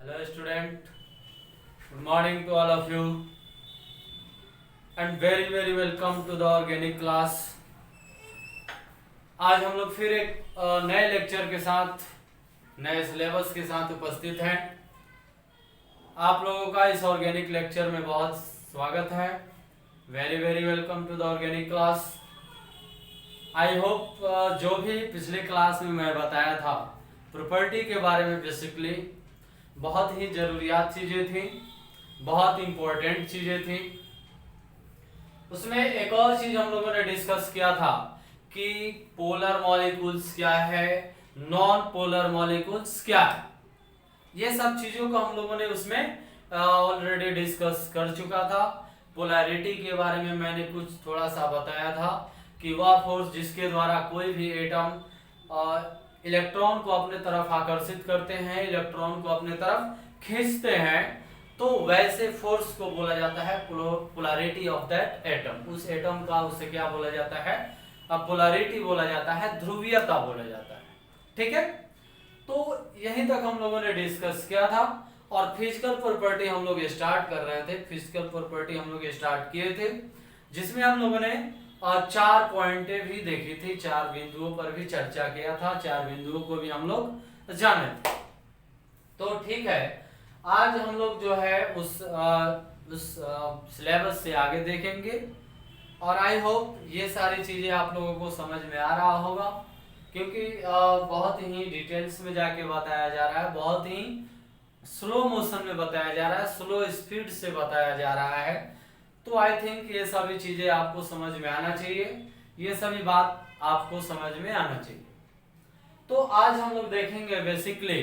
Hello student, good morning to all of you and very welcome to the organic class। आज हम लोग फिर एक नए लेक्चर के साथ नए सिलेबस के साथ उपस्थित हैं। आप लोगों का इस ऑर्गेनिक लेक्चर में बहुत स्वागत है। Very welcome to the organic class. I hope जो भी पिछले क्लास में मैं बताया था प्रॉपर्टी के बारे में बेसिकली बहुत ही ज़रूरियात चीज़ें थी, बहुत इम्पोर्टेंट चीज़ें थी। उसमें एक और चीज़ हम लोगों ने डिस्कस किया था कि पोलर मॉलिक्यूल्स क्या है, नॉन पोलर मॉलिक्यूल्स क्या है। ये सब चीज़ों को हम लोगों ने उसमें ऑलरेडी डिस्कस कर चुका था। पोलैरिटी के बारे में मैंने कुछ थोड़ा सा बताया था कि वह फोर्स जिसके द्वारा कोई भी एटम इलेक्ट्रॉन को अपने तरफ आकर्षित करते हैं, इलेक्ट्रॉन को अपने तरफ खींचते हैं, तो वैसे फोर्स को बोला जाता है पोलैरिटी ऑफ दैट एटम। उस एटम का उससे क्या बोला जाता है, अब पोलैरिटी बोला जाता है, ध्रुवीयता बोला जाता है। ठीक है, तो यहीं तक हम लोगों ने डिस्कस किया था और फिजिकल प्रॉपर्टी हम लोग स्टार्ट कर रहे थे। फिजिकल प्रॉपर्टी हम लोग स्टार्ट किए थे जिसमें हम लोगों ने चार पॉइंटें भी देखी थी, चार बिंदुओं पर भी चर्चा किया था, चार बिंदुओं को भी हम लोग जाने थे। तो ठीक है, आज हम लोग जो है उस सिलेबस से आगे देखेंगे और आई होप ये सारी चीजें आप लोगों को समझ में आ रहा होगा, क्योंकि बहुत ही डिटेल्स में जाके बताया जा रहा है, बहुत ही स्लो मोशन में बताया जा रहा है, स्लो स्पीड से बताया जा रहा है। तो आई थिंक ये सभी चीजें आपको समझ में आना चाहिए, ये सभी बात आपको समझ में आना चाहिए। तो आज हम लोग देखेंगे बेसिकली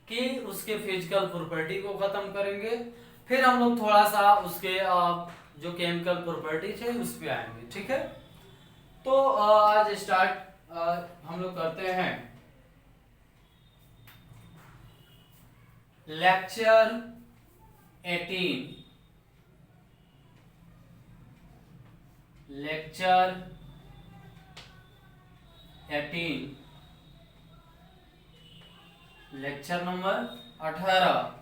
कि उसके फिजिकल प्रॉपर्टी को खत्म करेंगे, फिर हम लोग थोड़ा सा उसके जो केमिकल प्रॉपर्टीज है उस पे आएंगे। ठीक है, तो आज स्टार्ट हम लोग करते हैं lecture 18। Lecture 18, lecture number 18।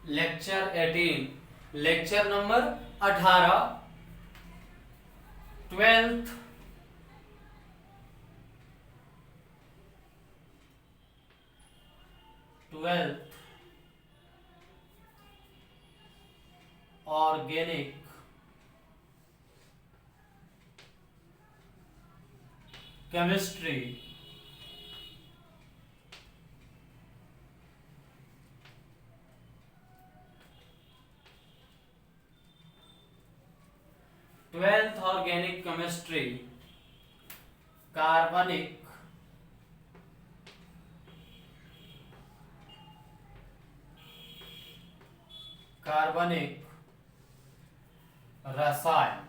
Lecture 18, lecture number 18, 12th organic chemistry. Twelfth organic chemistry, कार्बनिक रसायन।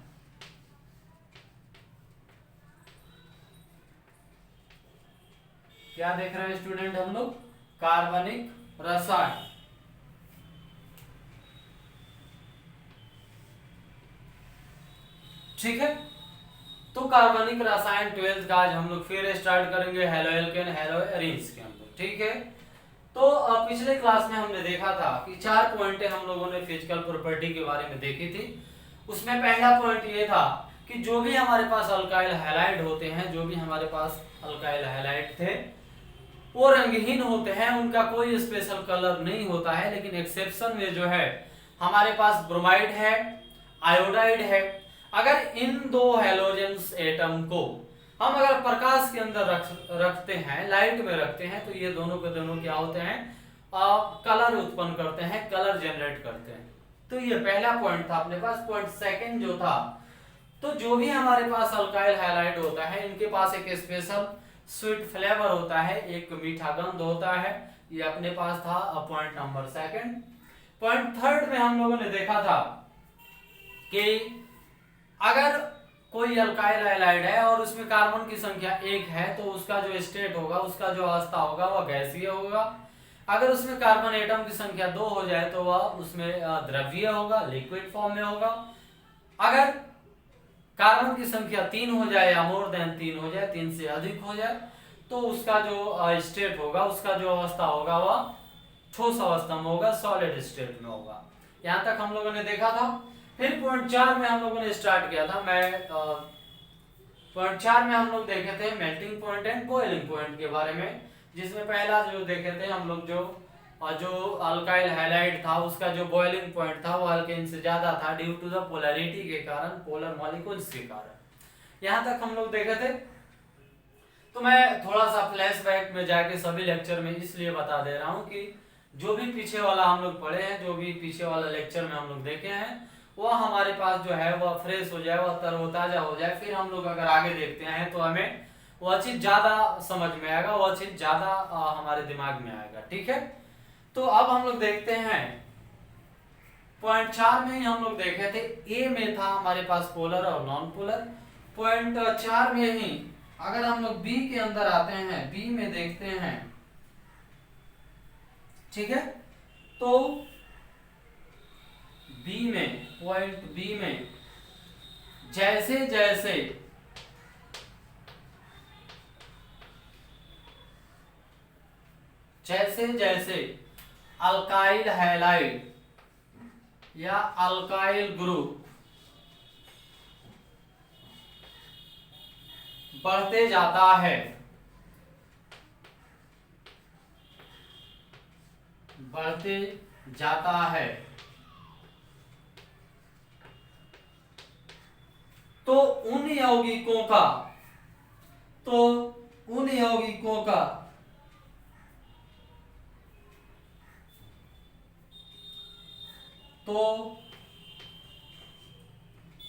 क्या देख रहे हैं स्टूडेंट हम लोग, कार्बनिक रसायन। ठीक है, तो कार्बनिक रसायन 12th का आज हम लोग फिर स्टार्ट करेंगे हेलो एल्केन हेलो एरीन्स के अंदर। ठीक है, तो पिछले क्लास में हमने देखा था कि चार पॉइंटें हम लोगों ने फिजिकल प्रॉपर्टी के बारे में देखी थी। उसमें पहला पॉइंट ये था कि जो भी हमारे पास अल्काइल हैलाइड होते हैं, जो भी हमारे पास अल्काइल हैलाइड थे वो रंगहीन होते हैं, उनका कोई स्पेशल कलर नहीं होता है। लेकिन एक्सेप्शन में जो है हमारे पास ब्रोमाइड है, आयोडाइड है। अगर इन दो हैलोजेंस एटम को हम अगर प्रकाश के अंदर रखते हैं, लाइट में रखते हैं, तो ये दोनों के दोनों क्या होते हैं, कलर उत्पन्न करते हैं, कलर जनरेट करते हैं। तो ये पहला पॉइंट था अपने पास। पॉइंट सेकंड जो था, तो जो भी हमारे पास अल्काइल हैलाइड होता है इनके पास एक स्पेशल स्वीट फ्लेवर होता है, एक मीठा गंध होता है। ये अपने पास था point number second. Point third में हम लोगों ने देखा था कि अगर कोई अल्काइल हैलाइड है और उसमें कार्बन की संख्या 1 है तो उसका जो स्टेट होगा, उसका जो अवस्था होगा वह गैसीय होगा। अगर उसमें कार्बन एटम की संख्या 2 हो जाए तो वह उसमें द्रव्य होगा, लिक्विड फॉर्म में होगा। अगर कार्बन की संख्या 3 हो जाए या मोर देन 3 हो जाए, 3 से अधिक हो जाए, तो उसका जो स्टेट होगा, उसका जो अवस्था होगा वह ठोस अवस्था में होगा, सॉलिड स्टेट में होगा। यहाँ तक हम लोगों ने देखा था। फिर पॉइंट 4 में हम लोगों ने स्टार्ट किया था, पॉइंट 4 में हम लोग देखे थे melting point and boiling point के बारे में, जिसमें पहला जो देखे थे हम लोग जो अल्काइल हैलाइड था उसका जो बॉइलिंग पॉइंट था वो अल्केन से ज्यादा था ड्यू टू द पोलैरिटी के कारण, पोलर मॉलिक्यूल्स के कारण। यहाँ तक हम लोग देखे थे। तो मैं थोड़ा सा फ्लैशबैक में जाके सभी लेक्चर में इसलिए बता दे रहा हूँ कि जो भी पीछे वाला हम लोग पढ़े हैं, जो भी पीछे वाला लेक्चर में हम लोग देखे हैं, वह हमारे पास जो है वह फ्रेश हो जाए, वह तरोताजा हो जाए। फिर हम लोग अगर आगे देखते हैं तो हमें वह चीज ज्यादा समझ में आएगा, वह चीज ज्यादा हमारे दिमाग में आएगा। ठीक है, तो अब हम लोग देखते हैं पॉइंट 4 में ही हम लोग देखे थे, ए में था हमारे पास पोलर और नॉन पोलर। पॉइंट 4 में ही अगर हम लोग बी के अंदर आते हैं, बी में देखते हैं, ठीक है, तो बी में, पॉइंट बी में जैसे जैसे जैसे जैसे अल्काइल हैलाइड या अल्काइल ग्रुप बढ़ते जाता है, बढ़ते जाता है, तो उन यौगिकों का तो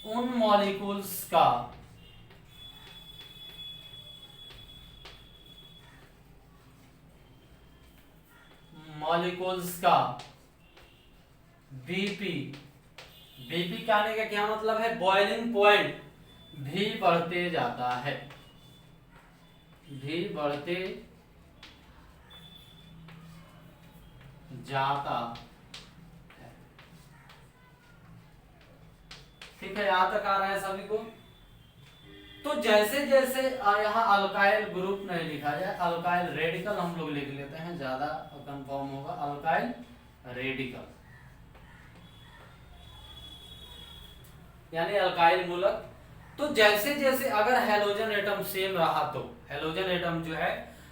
उन मॉलिक्यूल्स का बीपी कहने का क्या मतलब है, बॉइलिंग पॉइंट भी बढ़ते जाता है, भी बढ़ते जाता है। ठीक है, यहां तक आ रहा है सभी को। तो जैसे जैसे यहाँ अल्काइल ग्रुप नहीं लिखा जाए, अल्काइल रेडिकल हम लोग लिख लेते हैं, ज्यादा कंफर्म होगा, अल्काइल रेडिकल यानी अल्काइल मूलक। तो जैसे जैसे अगर हैलोजन एटम सेम रहा, तो हैलोजन एटम जो है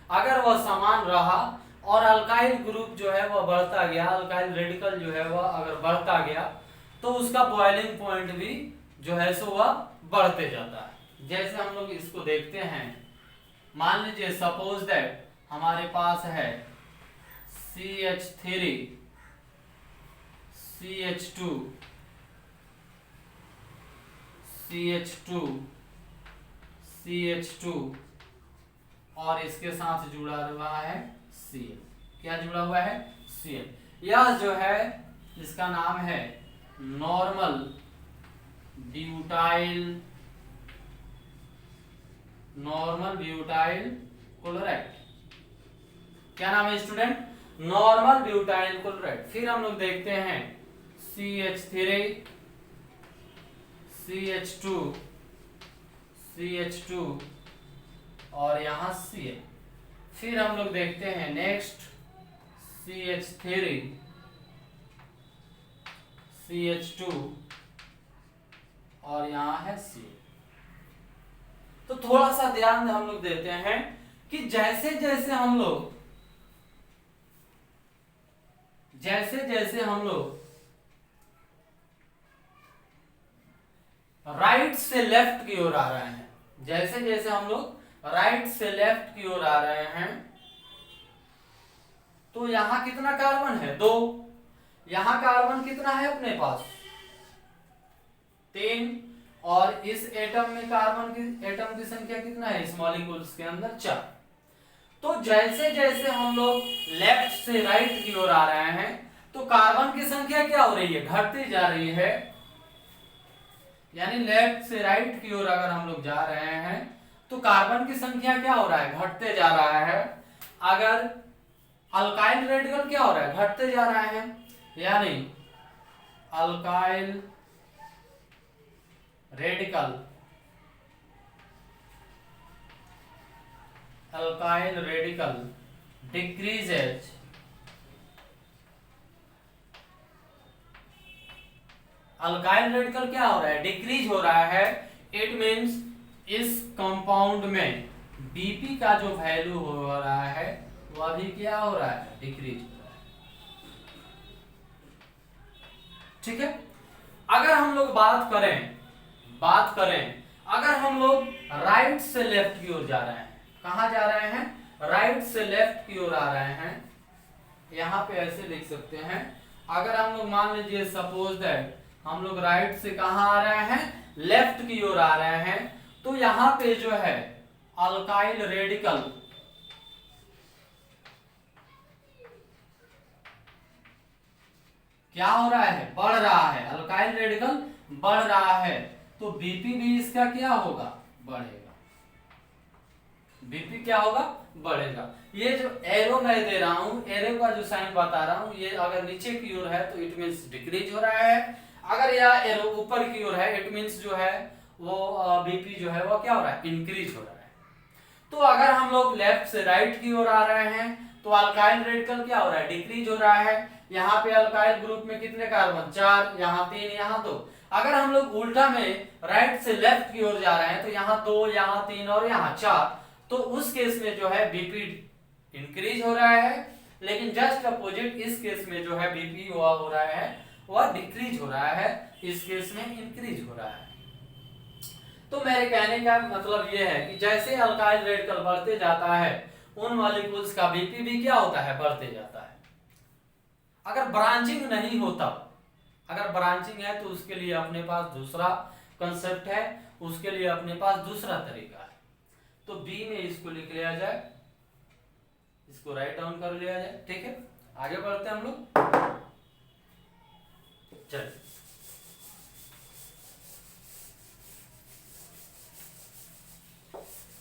अगर वह समान रहा और अल्काइल ग्रुप जो है वह बढ़ता गया, अल्काइल रेडिकल जो है वह अगर बढ़ता गया, तो उसका बॉइलिंग पॉइंट भी जो है सो वह बढ़ते जाता है। जैसे हम लोग इसको देखते हैं, मान लीजिए सपोज दैट हमारे पास है CH3 CH2 CH2 CH2 और इसके साथ जुड़ा हुआ है Cl। क्या जुड़ा हुआ है? Cl। यह जो है इसका नाम है नॉर्मल ब्यूटाइल क्लोराइड। क्या नाम है स्टूडेंट? Normal butyl chloride. फिर हम लोग देखते हैं CH3 CH2 और यहां Cl। फिर हम लोग देखते हैं नेक्स्ट CH3 CH2 और यहां है Cl। तो थोड़ा सा ध्यान हम लोग देते हैं कि जैसे जैसे हम लोग राइट से लेफ्ट की ओर आ रहे हैं, जैसे जैसे हम लोग राइट से लेफ्ट की ओर आ रहे हैं, तो यहां कितना कार्बन है? 2। यहां कार्बन कितना है अपने पास? 3। और इस एटम में एटम की संख्या कितना है इस मॉलिक्यूल्स के अंदर? 4। तो जैसे जैसे हम लोग लेफ्ट से राइट की ओर आ रहे हैं, तो कार्बन की संख्या क्या हो रही है? घटती जा रही है। यानी लेफ्ट से राइट की ओर अगर हम लोग जा रहे हैं तो कार्बन की संख्या क्या हो रहा है? घटते जा रहा है। अगर अल्काइल रेडिकल क्या हो रहा है? घटते जा रहा है। यानी alkyl radical alkyl radical decreases alkyl radical क्या हो रहा है, डिक्रीज हो रहा है। इट मींस इस कंपाउंड में बीपी का जो वैल्यू हो रहा है वह भी क्या हो रहा है, डिक्रीज हो रहा है। ठीक है। अगर हम लोग बात करें अगर हम लोग राइट से लेफ्ट की ओर जा रहे हैं, कहां जा रहे हैं, राइट से लेफ्ट की ओर आ रहे हैं, यहां पे ऐसे लिख सकते हैं। अगर हम लोग मान लीजिए सपोज दैट हम लोग राइट से कहां आ रहे हैं, लेफ्ट की ओर आ रहे हैं, तो यहां पे जो है अल्काइल रेडिकल क्या हो रहा है, बढ़ रहा है। अल्काइल रेडिकल बढ़ रहा है तो बीपी भी इसका क्या होगा, बढ़ेगा। बीपी क्या होगा, बढ़ेगा। ये जो एरो मैं दे रहा हूं, एरो का जो साइन बता रहा हूं, ये अगर नीचे की ओर है तो इट मींस डिक्रीज हो रहा है, अगर यह एरो ऊपर की ओर है इट मींस जो है वो बीपी जो है वो क्या हो रहा है, इंक्रीज हो रहा है। तो अगर हम लोग लेफ्ट से राइट की ओर आ रहे हैं तो अल्काइल रेडिकल क्या हो रहा है, डिक्रीज हो रहा है। यहाँ पे अल्काइल ग्रुप में कितने कार्बन, 4, यहाँ 3, यहाँ 2। अगर हम लोग उल्टा में राइट से लेफ्ट की ओर जा रहे हैं तो यहाँ 2, यहाँ 3 और यहाँ 4, तो उस केस में जो है बीपी इंक्रीज हो रहा है। लेकिन जस्ट अपोजिट इस केस में जो है बीपी हुआ हो रहा है वह डिक्रीज हो रहा है, इस केस में इंक्रीज हो रहा है। तो मेरे कहने का मतलब यह है कि जैसे अल्काइल रेडिकल बढ़ते जाता है उन मॉलिक्यूल्स का बीपी भी क्या होता है, बढ़ते जाता है। अगर ब्रांचिंग नहीं होता, अगर ब्रांचिंग है तो उसके लिए अपने पास दूसरा कंसेप्ट है, उसके लिए अपने पास दूसरा तरीका है। तो बी में इसको लिख लिया जाए, इसको राइट डाउन कर लिया जाए। ठीक है, आगे बढ़ते हैं हम लोग। चलिए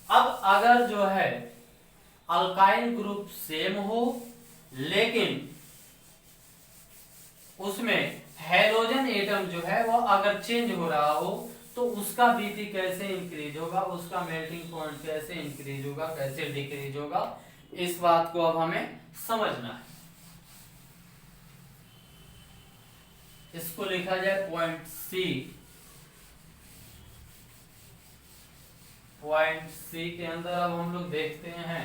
अब अगर जो है अल्काइल ग्रुप सेम हो लेकिन उसमें हैलोजन एटम जो है वो अगर चेंज हो रहा हो तो उसका बीपी कैसे इंक्रीज होगा, उसका मेल्टिंग पॉइंट कैसे इंक्रीज होगा, कैसे डिक्रीज होगा, इस बात को अब हमें समझना है। इसको लिखा जाए पॉइंट सी। पॉइंट सी के अंदर अब हम लोग देखते हैं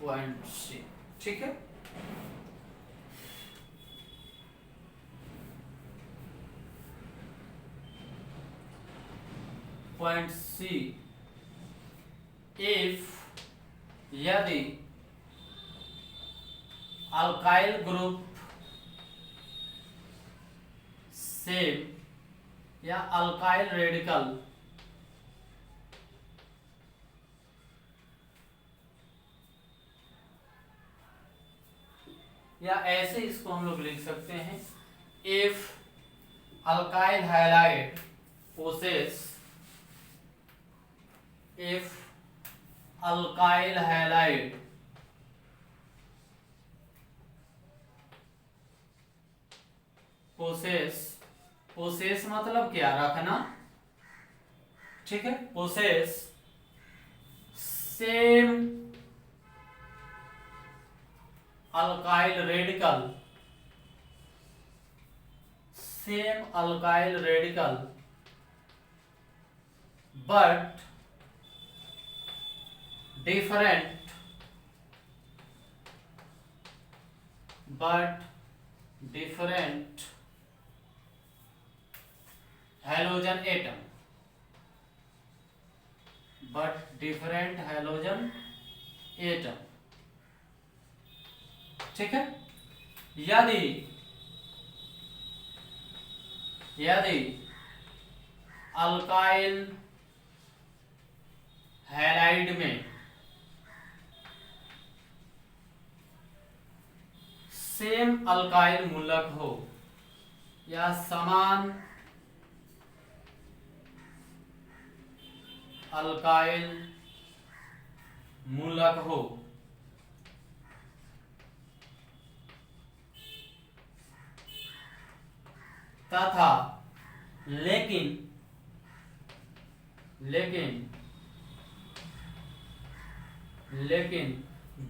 पॉइंट सी। ठीक है, पॉइंट सी, इफ यदि अल्काइल ग्रुप सेम या अल्काइल रेडिकल या ऐसे इसको हम लोग लिख सकते हैं, if alkyl halide possess, if alkyl halide possess मतलब क्या, रखना। ठीक है, possess same alkyl radical, same alkyl radical but different halogen atom, but different halogen atom। ठीक है, यदि अल्काइल हैलाइड में सेम अल्काइल मूलक हो या समान अल्काइल मूलक हो तथा लेकिन लेकिन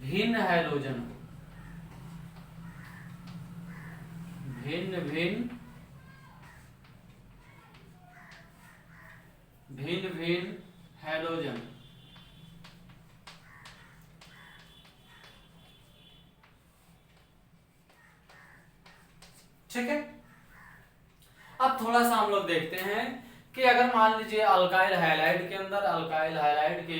भिन्न हैलोजन हो, भिन्न भिन्न हैलोजन। ठीक है। अब थोड़ा सा हम लोग देखते हैं कि अगर मान लीजिए अल्काइल हैलाइड के अंदर, अल्काइल हैलाइड के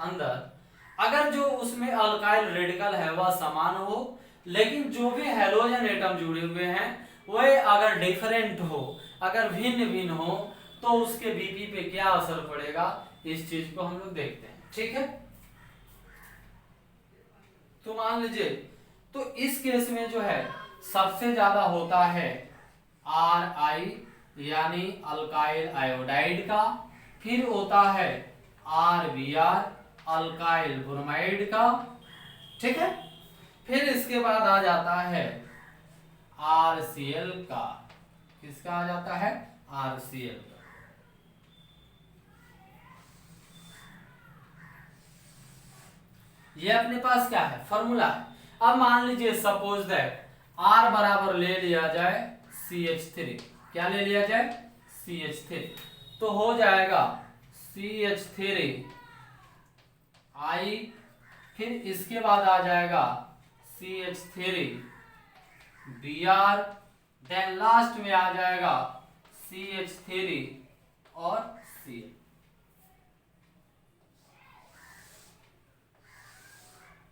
अंदर अगर जो उसमें अल्काइल रेडिकल है वह समान हो, लेकिन जो भी हैलोजन एटम जुड़े हुए हैं वह अगर डिफरेंट हो, अगर भिन्न भिन्न हो, तो उसके बीपी पे क्या असर पड़ेगा, इस चीज को हम लोग देखते हैं। ठीक है। तो मान लीजिए, तो इस केस में जो है सबसे ज्यादा होता है Ri यानी अल्काइल आयोडाइड का, फिर होता है RBr अल्काइल ब्रोमाइड का। ठीक है। फिर इसके बाद आ जाता है RCl का। किसका आ जाता है? RCl का। ये अपने पास क्या है? फॉर्मूला है। अब मान लीजिए सपोज दैट R बराबर ले लिया जाए CH3। क्या ले लिया जाए? CH3। तो हो जाएगा CH3 I, फिर इसके बाद आ जाएगा CH3 Br, देन लास्ट में आ जाएगा CH3 और Cl।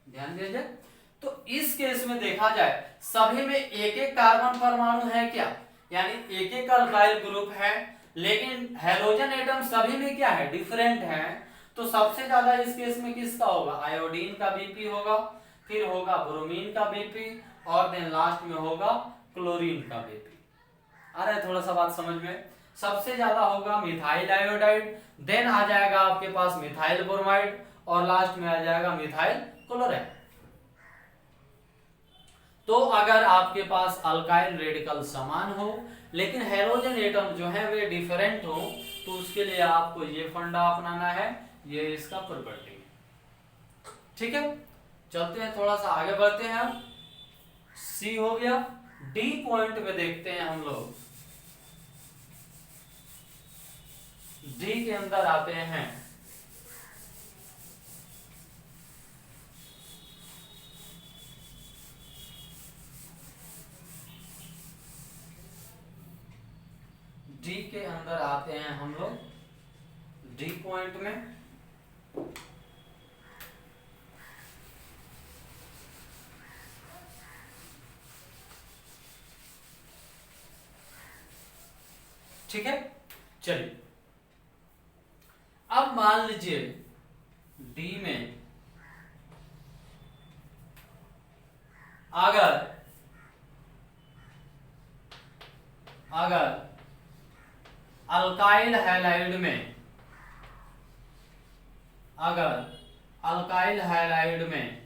ध्यान दीजिए। तो इस केस में देखा जाए सभी में एक एक कार्बन परमाणु है क्या, यानी एक एक अल्काइल ग्रुप है, लेकिन हैलोजन एटम सभी में क्या है? डिफरेंट है। तो सबसे ज्यादा इस केस में किसका होगा? आयोडीन का बीपी होगा, फिर होगा ब्रोमीन का बीपी, और देन लास्ट में होगा क्लोरीन का बीपी। आ रहा है थोड़ा सा बात समझ में? सबसे ज्यादा होगा मिथाइल आयोडाइड, देन आ जाएगा आपके पास मिथाइल ब्रोमाइड, और लास्ट में आ जाएगा मिथाइल क्लोराइड। तो अगर आपके पास अल्काइल रेडिकल समान हो लेकिन हैलोजन एटम जो है वे डिफरेंट हो, तो उसके लिए आपको ये फंडा अपनाना है, ये इसका प्रॉपर्टी है। ठीक है। चलते हैं, थोड़ा सा आगे बढ़ते हैं। अब सी हो गया। डी पॉइंट पे देखते हैं हम लोग। डी के अंदर आते हैं। डी के अंदर आते हैं हम लोग डी पॉइंट में। ठीक है। चलिए, अब मान लीजिए डी में अगर अल्काइल हैलाइड में, अगर अल्काइल हैलाइड में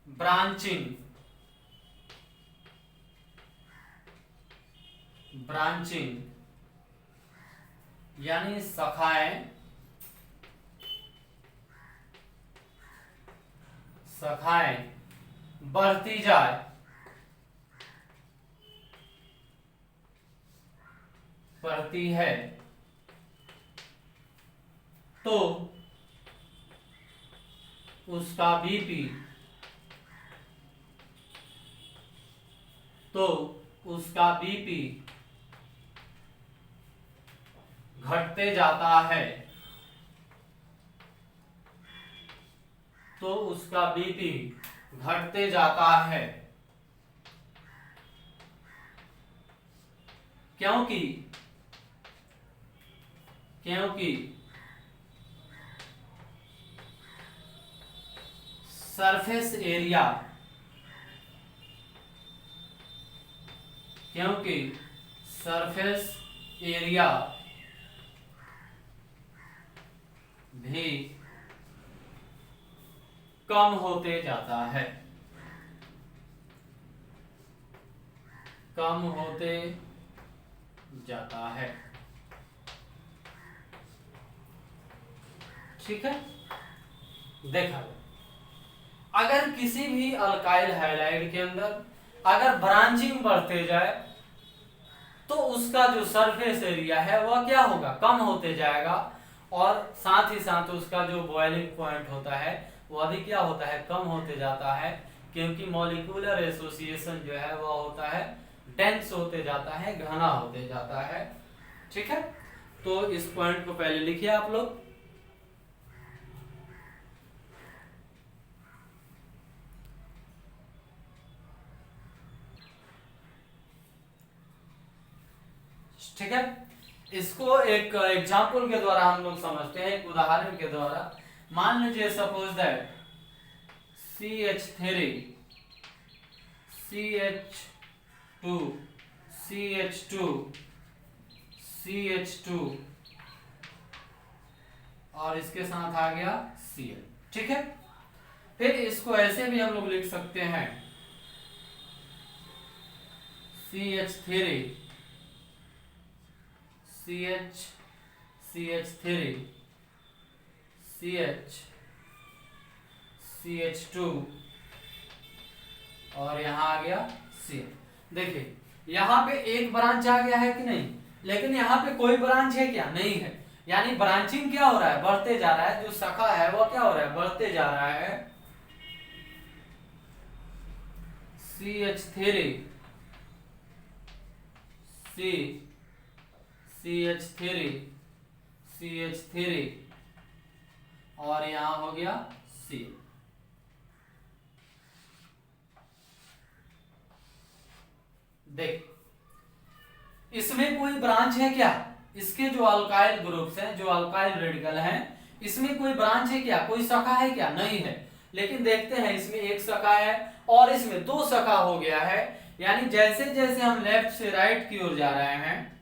ब्रांचिंग यानी शाखाएं बढ़ती जाए, बढ़ती है, तो उसका बीपी घटते जाता है, तो उसका बीपी घटते जाता है, क्योंकि सरफेस एरिया, भी कम होते जाता है, ठीक है, देखा जाए अगर किसी भी अल्काइल हैलाइड के अंदर अगर ब्रांचिंग बढ़ते जाए तो उसका जो सरफेस एरिया है वह क्या होगा, कम होते जाएगा, और साथ ही साथ उसका जो बॉइलिंग पॉइंट होता है वह भी क्या होता है, कम होते जाता है, क्योंकि मॉलिक्यूलर एसोसिएशन जो है वह होता है डेंस होते जाता है, घना होते जाता है। ठीक है, तो इस पॉइंट को पहले लिखिए आप लोग। ठीक है, इसको एक एग्जाम्पल के द्वारा हम लोग समझते हैं, एक उदाहरण के द्वारा। मान लीजिए suppose that CH3 CH2 CH2 CH2 और इसके साथ आ गया Cl। ठीक है, फिर इसको ऐसे भी हम लोग लिख सकते हैं CH3 CH CH3 CH CH2 और यहां आ गया Cl। देखिए यहाँ पे एक ब्रांच आ गया है कि नहीं, लेकिन यहाँ पे कोई ब्रांच है क्या, नहीं है, यानी ब्रांचिंग क्या हो रहा है, बढ़ते जा रहा है, जो शाखा है वो क्या हो रहा है, बढ़ते जा रहा है। CH3 CH3 CH3 और यहां हो गया C। देख इसमें कोई ब्रांच है क्या, इसके जो अल्काइल ग्रुप्स हैं, जो अल्काइल रेडिकल हैं, इसमें कोई ब्रांच है क्या, कोई शाखा है क्या, नहीं है। लेकिन देखते हैं इसमें एक शाखा है और इसमें दो शाखा हो गया है, यानी जैसे जैसे हम लेफ्ट से राइट की ओर जा रहे हैं।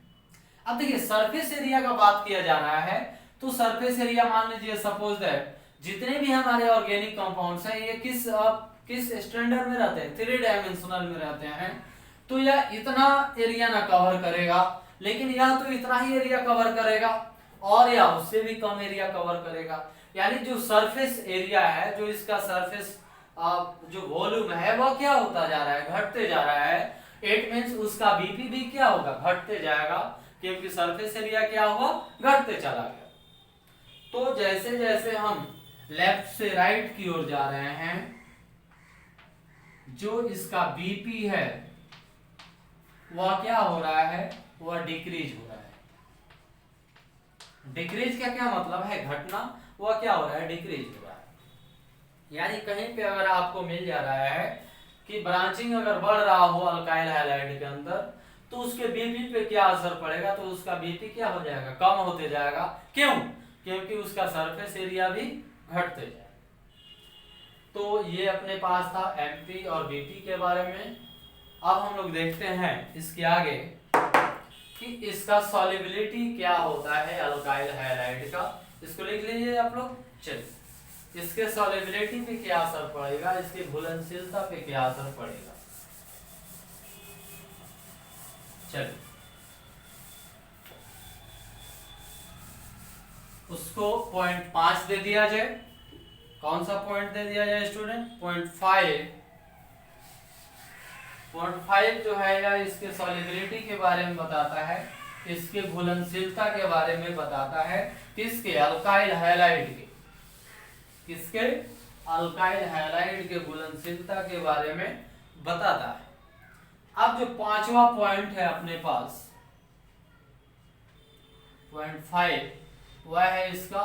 अब देखिए सरफेस एरिया का बात किया जा रहा है, तो सरफेस एरिया मान लीजिए सपोज दैट जितने भी हमारे ऑर्गेनिक कंपाउंड्स हैं ये किस स्टैंडर्ड में रहते हैं, 3 डायमेंशनल में रहते हैं। तो यह इतना एरिया ना कवर करेगा, लेकिन यह तो इतना ही एरिया कवर करेगा और या उससे भी कम एरिया कवर करेगा। यानी जो सरफेस एरिया है, जो इसका सरफेस जो वॉल्यूम है वह क्या होता जा रहा है, घटते जा रहा है। इट मींस उसका बीपी भी क्या होगा, घटते जाएगा, क्योंकि सरफेस एरिया क्या हुआ, घटते चला गया। तो जैसे जैसे हम लेफ्ट से राइट की ओर जा रहे हैं, जो इसका बीपी है वह क्या हो रहा है, वह डिक्रीज हो रहा है। डिक्रीज का क्या मतलब है, घटना, वह क्या हो रहा है, डिक्रीज हो रहा है। यानी कहीं पे अगर आपको मिल जा रहा है कि ब्रांचिंग अगर बढ़ रहा हो अल्काइल हैलाइड के अंदर, तो उसके बीपी पे क्या असर पड़ेगा, तो उसका बीपी क्या हो जाएगा, कम होते जाएगा। क्यों, क्योंकि उसका सरफेस एरिया भी घटते जाएगा। तो ये अपने पास था एमपी और बीपी के बारे में। अब हम लोग देखते हैं इसके आगे कि इसका सॉल्युबिलिटी क्या होता है अल्काइल हैलाइड का। इसको लिख लीजिए आप लोग। चलिए इसके सॉल्युबिलिटी पे क्या असर पड़ेगा, इसकी घुलनशीलता पे क्या असर पड़ेगा। चलिए उसको 0.5 दे दिया जाए। कौन सा पॉइंट दे दिया जाए स्टूडेंट, 0.5 जो है या इसके सॉल्युबिलिटी के बारे में बताता है, इसके घुलनशीलता के बारे में बताता है, किसके, अल्काइल हैलाइड के, किसके, अल्काइल हैलाइड के घुलनशीलता के बारे में बताता है। अब जो पांचवा पॉइंट है अपने पास 0.5, वह है इसका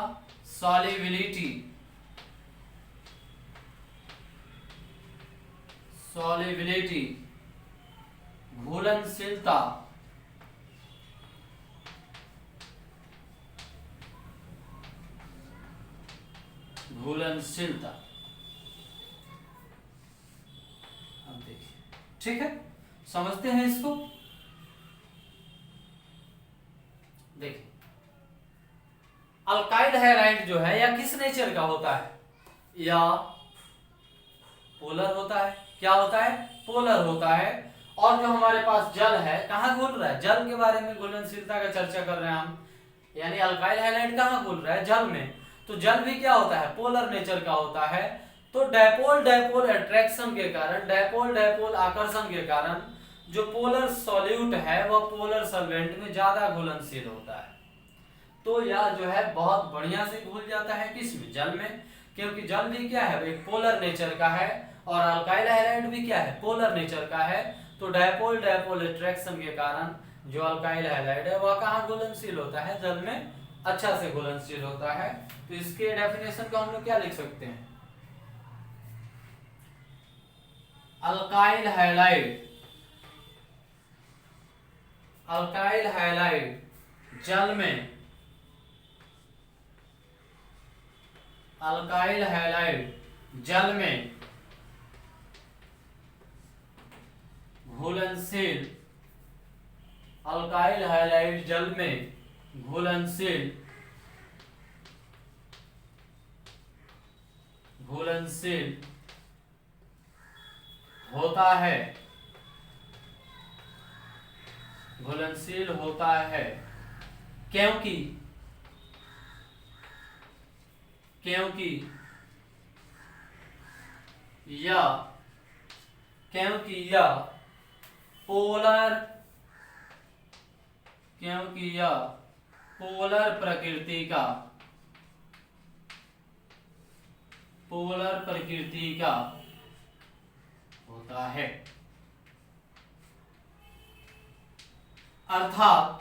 सॉल्युबिलिटी। सॉल्युबिलिटी घुलनशीलता, घुलनशीलता। अब देखिए, ठीक है, समझते हैं इसको। देखिए अल्काइल हैलाइड जो है या किस नेचर का होता है, या पोलर होता है। क्या होता है, पोलर होता है। और जो हमारे पास जल है, कहाँ घुल रहा है, जल के बारे में घुलनशीलता का चर्चा कर रहे हैं हम, यानी अल्काइल हैलाइड कहाँ घुल रहा है, जल में। तो जल भी क्या होता है, पोलर नेचर का होता है। तो डायपोल डायपोल अट्रैक्शन के कारण, डायपोल डायपोल आकर्षण के कारण जो पोलर सॉल्यूट है वह पोलर सॉल्वेंट में ज्यादा घुलनशील होता है। तो यह जो है बहुत बढ़िया से घुल जाता है किसमें, जल में, क्योंकि जल भी क्या है, एक पोलर नेचर का है और अल्काइल हैलाइड भी क्या है, पोलर नेचर का है। तो डायपोल डायपोल अट्रैक्शन के कारण जो अल्काइल हैलाइड है वह कहाँ घुलनशील होता है, जल में अच्छा से घुलनशील होता है। तो इसके डेफिनेशन को हम लोग क्या लिख सकते हैं, अल्काइल हैलाइड, अल्काइल हैलाइड जल में, अल्काइल हैलाइड जल में घुलनशील, अल्काइल हैलाइड जल में घुलनशील, घुलनशील होता है, घुलनशील होता है, क्योंकि यह पोलर, पोलर प्रकृति का होता है। अर्थात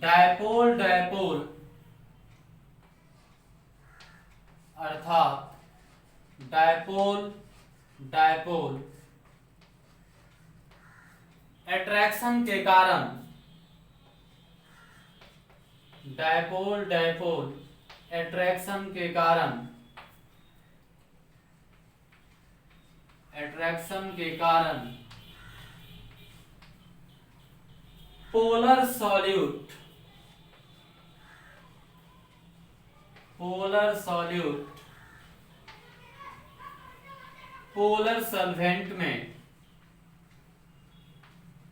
डायपोल डायपोल, अर्थात डायपोल डायपोल अट्रैक्शन के कारण, डायपोल डायपोल अट्रैक्शन के कारण, अट्रैक्शन के कारण polar solute, polar solute polar solvent में,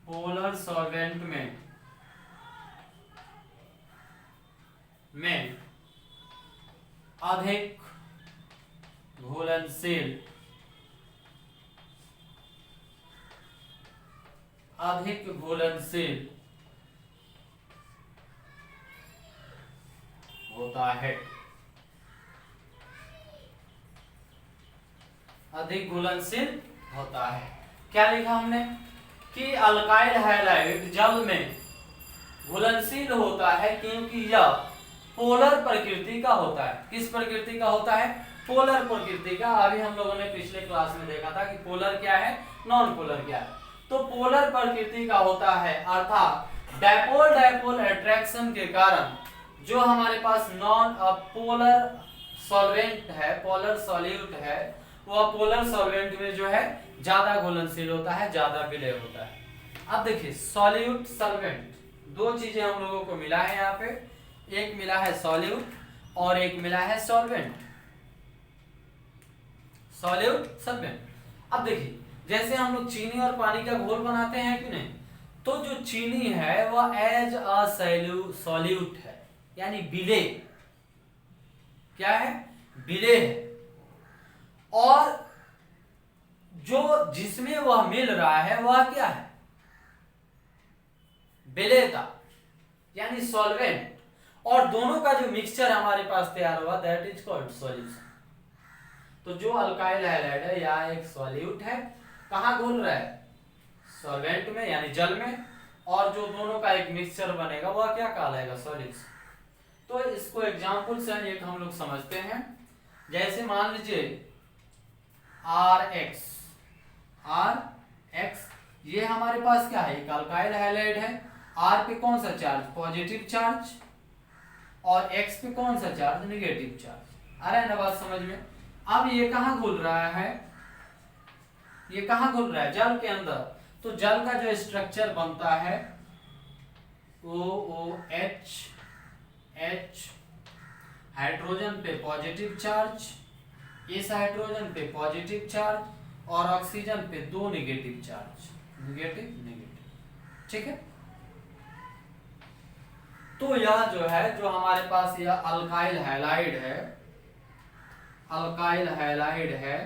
पोलर सॉल्वेंट में अधिक घुलनशील, अधिक घुलनशील होता है, अधिक घुलनशील होता है। क्या लिखा हमने कि अल्काइल हैलाइड जल में घुलनशील होता है क्योंकि यह पोलर प्रकृति का होता है। किस प्रकृति का होता है, पोलर प्रकृति का। अभी हम लोगों ने पिछले क्लास में देखा था कि पोलर क्या है, नॉन पोलर क्या है। तो पोलर प्रकृति का होता है, अर्थात डायपोल डायपोल अट्रैक्शन के कारण जो हमारे पास नॉन पोलर सॉल्वेंट है, पोलर सॉल्यूट है, वह पोलर सॉल्वेंट में जो है ज्यादा घुलनशील होता है, ज्यादा विलय होता है। अब देखिए सॉल्यूट सॉल्वेंट, दो चीजें हम लोगों को मिला है यहाँ पे, एक मिला है सॉल्यूट और एक मिला है सॉल्वेंट, सॉल्यूट सॉल्वेंट। अब देखिए जैसे हम लोग चीनी और पानी का घोल बनाते हैं कि नहीं, तो जो चीनी है वह एज अ सॉल्यूट है, यानी विलेय, क्या है, विलेय है। और जो जिसमें वह मिल रहा है वह क्या है, विलेयता, यानी सॉल्वेंट। और दोनों का जो मिक्सचर हमारे पास तैयार हुआ दैट इज कॉल्ड सॉल्यूशन। तो जो अल्काइल हैलाइड है या एक सॉल्यूट है, कहाँ घुल रहा है, सॉल्वेंट में यानी जल में, और जो दोनों का एक मिक्सचर बनेगा वह क्या कहलाएगा, सॉल्यूशन। तो इसको एग्जांपल से एक हम लोग समझते हैं। जैसे मान लीजिए RX ये हमारे पास क्या है, एक अल्काइल हैलाइड है। R पे कौन सा चार्ज, पॉजिटिव चार्ज, और X पे कौन सा चार्ज, नेगेटिव चार्ज। आ रहा है ना बात समझ में। अब ये कहाँ घुल रहा है, ये कहाँ घुल रहा है, जल के अंदर। तो जल का जो स्ट्रक्चर बनता है OOH, H हाइड्रोजन पे पॉजिटिव चार्ज, इस हाइड्रोजन पे पॉजिटिव चार्ज और ऑक्सीजन पे दो नेगेटिव चार्ज, नेगेटिव नेगेटिव, ठीक है। तो यह जो है, जो हमारे पास यह अल्काइल हैलाइड है, अल्काइल हैलाइड है,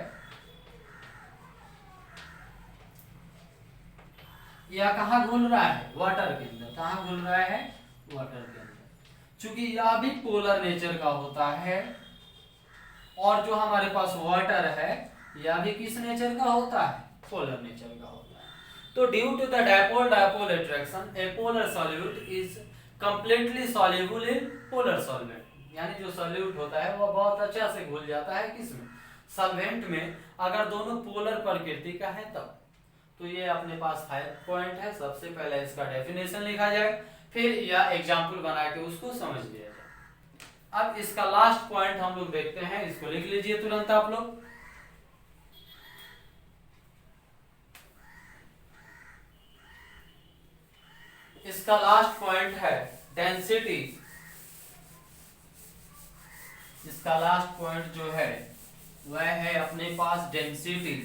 यह कहाँ घुल रहा है? वाटर के अंदर। कहाँ घुल रहा है? वाटर के अंदर। चूंकि यह भी पोलर नेचर का होता है, और जो हमारे पास वाटर है यह भी किस नेचर का होता है? पोलर नेचर का होता है। तो due to the dipole dipole attraction a polar solute is completely soluble in polar solvent. यानी जो सॉल्यूट होता है वह बहुत अच्छा से घुल जाता है किसमें? सॉल्वेंट में, अगर दोनों पोलर प्रकृति का है तब। तो ये अपने पास 5 पॉइंट है। सबसे पहले इसका डेफिनेशन लिखा जाए, फिर यह एग्जाम्पल बना के उसको समझ लिया जाए। अब इसका लास्ट पॉइंट हम लोग देखते हैं, इसको लिख लीजिए तुरंत आप लोग। इसका लास्ट पॉइंट है डेंसिटी। इसका लास्ट पॉइंट जो है वह है अपने पास डेंसिटी।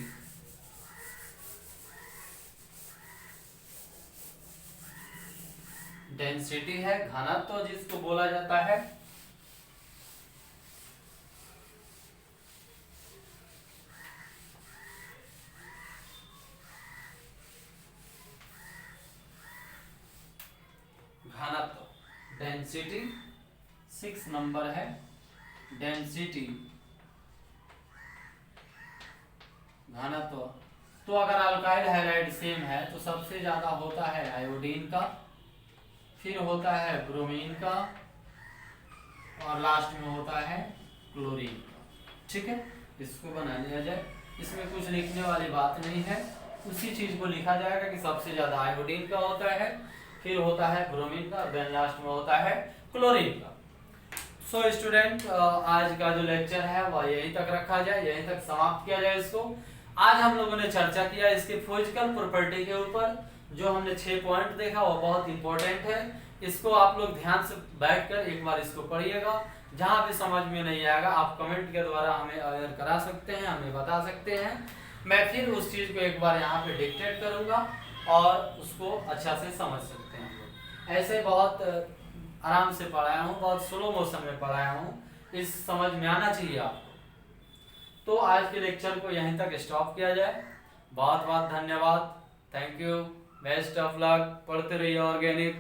डेंसिटी है घनत्व जिसको बोला जाता है। घनत्व डेंसिटी 6 नंबर है। डेंसिटी घनत्व। तो अगर अल्काइल हैलाइड सेम है तो सबसे ज्यादा होता है आयोडीन का, फिर होता है ब्रोमीन का, और लास्ट में होता है क्लोरीन का। ठीक है, इसको बना लिया जाए। इसमें कुछ लिखने वाली बात नहीं है, उसी चीज को लिखा जाएगा कि सबसे ज्यादा आयोडीन का होता है, फिर होता है ब्रोमीन का, देन लास्ट में होता है क्लोरीन का। सो स्टूडेंट, आज का जो लेक्चर है वह यहीं तक रखा जाए, यहीं तक समाप्त किया जाए इसको। आज हम लोगों ने चर्चा किया इसके फिजिकल प्रॉपर्टी के ऊपर। जो हमने 6 पॉइंट देखा वो बहुत इंपॉर्टेंट है। इसको आप लोग ध्यान से बैठकर एक बार इसको पढ़िएगा। जहां भी समझ में नहीं आएगा आप कमेंट के द्वारा हमें अवेयर करा सकते हैं, हमें बता सकते हैं। मैं फिर उस चीज को एक बार यहाँ पे डिक्टेट करूंगा और उसको अच्छा से समझ सकते हैं हम लोग। ऐसे बहुत आराम से पढ़ाया हूँ, बहुत स्लो मोशन में पढ़ाया हूँ, इस समझ में आना चाहिए आपको। तो आज के लेक्चर को यहीं तक स्टॉप किया जाए। बहुत बहुत धन्यवाद, thank you, best of luck, पढ़ते रहिए ऑर्गेनिक।